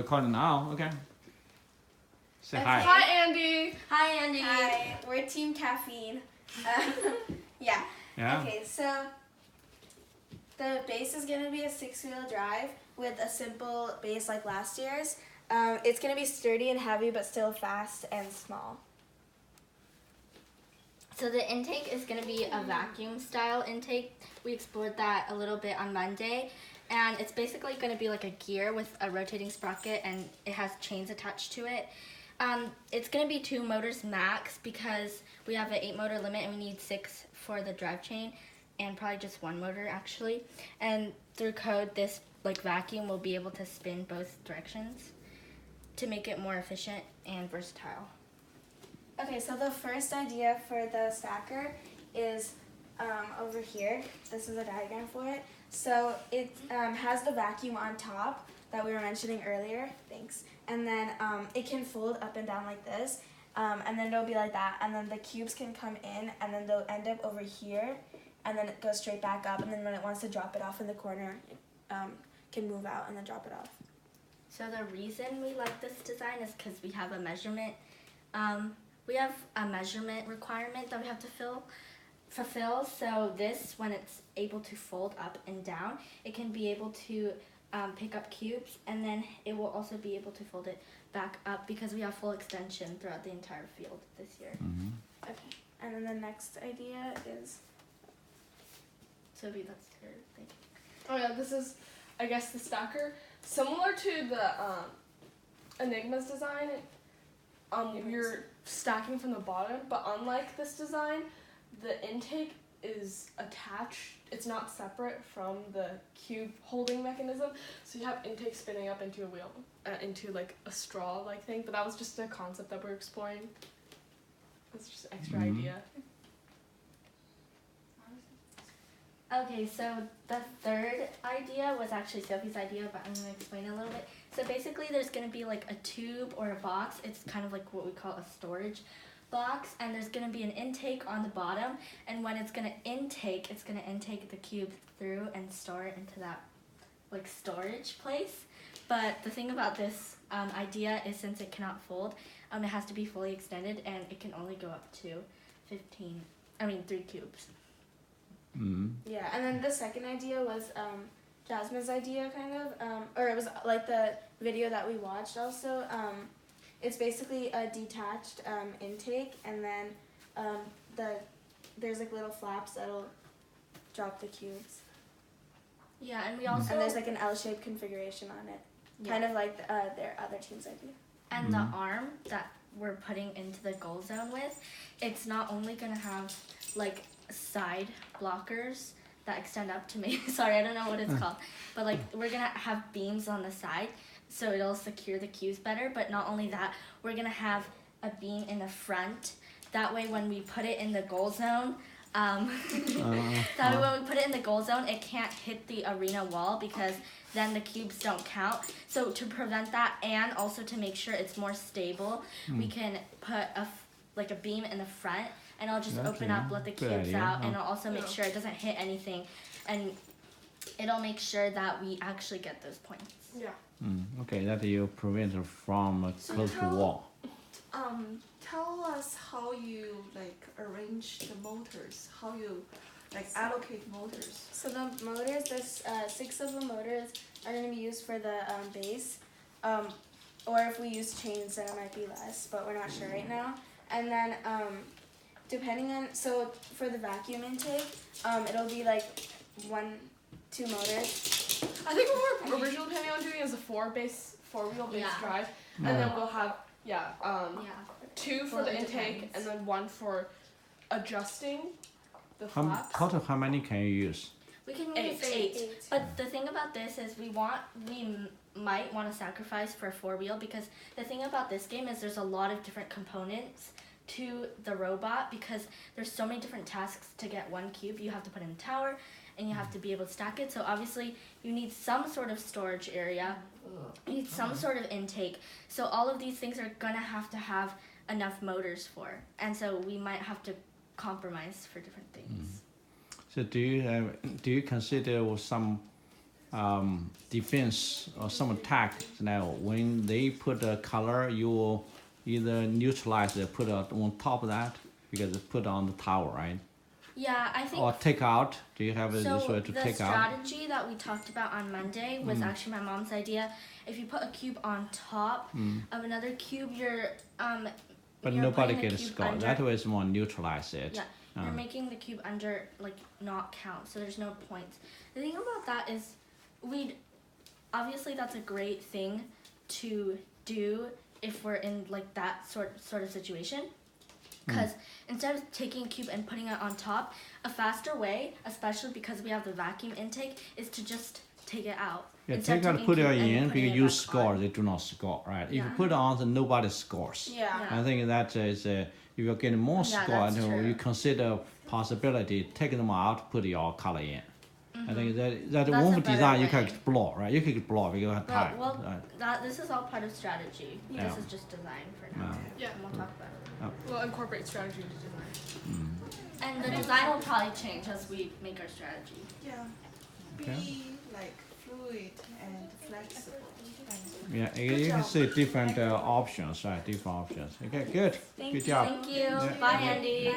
recording now. Okay. Say hi. Hi, Andy. Hi, Andy. Hi, we're Team Caffeine. Yeah. Okay, so the base is going to be a 6-wheel drive with a simple base like last year's. It's going to be sturdy and heavy, but still fast and small. So the intake is going to be a vacuum style intake. We explored that a little bit on Monday. And it's basically going to be like a gear with a rotating sprocket, and it has chains attached to it. It's going to be 2 motors max because we have an 8 motor limit and we need 6 for the drive chain, and probably just 1 motor actually. And through code, this vacuum will be able to spin both directions to make it more efficient and versatile. Okay, so the first idea for the stacker is over here. This is a diagram for it. So it has the vacuum on top that we were mentioning earlier. Thanks. And then it can fold up and down like this. And then it'll be like that. And then the cubes can come in, and then they'll end up over here. And then it goes straight back up. And then when it wants to drop it off in the corner, it can move out and then drop it off. So the reason we like this design is because we have a measurement. We have a measurement requirement that we have to fulfill. So this, when it's able to fold up and down, it can be able to pick up cubes, and then it will also be able to fold it back up because we have full extension throughout the entire field this year. Mm-hmm. Okay, and then the next idea is... Sophie, that's her thing. Oh yeah, this is, I guess, the stacker. Similar to the Enigma's design, you're stacking from the bottom, but unlike this design, the intake is attached. It's not separate from the cube holding mechanism. So you have intake spinning up into a wheel, into like a straw-like thing. But that was just a concept that we're exploring. It's just an extra idea. Okay, so the third idea was actually Sophie's idea, but I'm going to explain it a little bit. So basically there's going to be like a tube or a box. It's kind of like what we call a storage box, and there's going to be an intake on the bottom, and when it's going to intake, it's going to intake the cube through and store it into that like storage place. But the thing about this idea is, since it cannot fold, it has to be fully extended, and it can only go up to 3 cubes. Mm-hmm. Yeah, and then the second idea was Jasmine's idea, kind of, or it was like the video that we watched also. It's basically a detached intake, and then there's like little flaps that'll drop the cubes. Yeah, and we also... And there's like an L-shaped configuration on it, kind of like their other team's idea. And the arm that we're putting into the goal zone with, it's not only going to have like side blockers that extend up to me. Sorry, I don't know what it's called. But like we're going to have beams on the side, so it'll secure the cubes better. But not only that, we're going to have a beam in the front. That way when we put it in the goal zone, it can't hit the arena wall, because then the cubes don't count. So to prevent that, and also to make sure it's more stable, we can put a beam in the front, and I'll just open up, let the cubes out, and it'll also make sure it doesn't hit anything, and it'll make sure that we actually get those points. Yeah. Okay, that you prevent from close to wall. Tell us how you arrange the motors, how you allocate motors. So the motors, there's 6 of the motors are going to be used for the base, or if we use chains then it might be less, but we're not sure right now. And then so for the vacuum intake, it'll be 2 motors. I think what we're originally planning on doing is a 4-wheel base drive, and then we'll have 2 for the intake, and then 1 for adjusting the flaps. Total, how many can you use? We can use 8. But the thing about this is we might want to sacrifice for a 4-wheel, because the thing about this game is there's a lot of different components to the robot, because there's so many different tasks to get 1 cube. You have to put in a tower, and you have to be able to stack it. So obviously you need some sort of storage area. You need some sort of intake. So all of these things are going to have enough motors for. And so we might have to compromise for different things. So do you consider some defense or some attack scenario. When they put a color, you will either neutralize it, put it on top of that because it's put on the tower, right? Yeah, I think. Or take out. Do you have this way to the take out? strategy that we talked about on Monday was actually my mom's idea. If you put a cube on top of another cube, But you're nobody putting the gets cube scored. under. That way it's more neutralize it. Yeah, you're making the cube under like not count, so there's no points. The thing about that is, obviously that's a great thing to do if we're in like that sort of situation. Because instead of taking a cube and putting it on top, a faster way, especially because we have the vacuum intake, is to just take it out. Yeah, Instead take of out, taking put it cube and in putting because it you back score. on. They do not score, right? If you Yeah. put it on, then nobody scores. Yeah. I think that is if you're getting more Yeah, score, that's true. you consider possibility taking them out, put your color in. I think that That's one a better design you can way. explore, right? You can explore because you have time. This is all part of strategy. Yeah. This is just design for now. Yeah. And we'll talk about it. We'll incorporate strategy to design. And the design will probably change as we make our strategy. Yeah. Okay. Be like fluid and flexible. And Yeah, you can see different options, right? Different options. Okay, good. Thank Good you. job. Thank you. Yeah. Bye, Andy.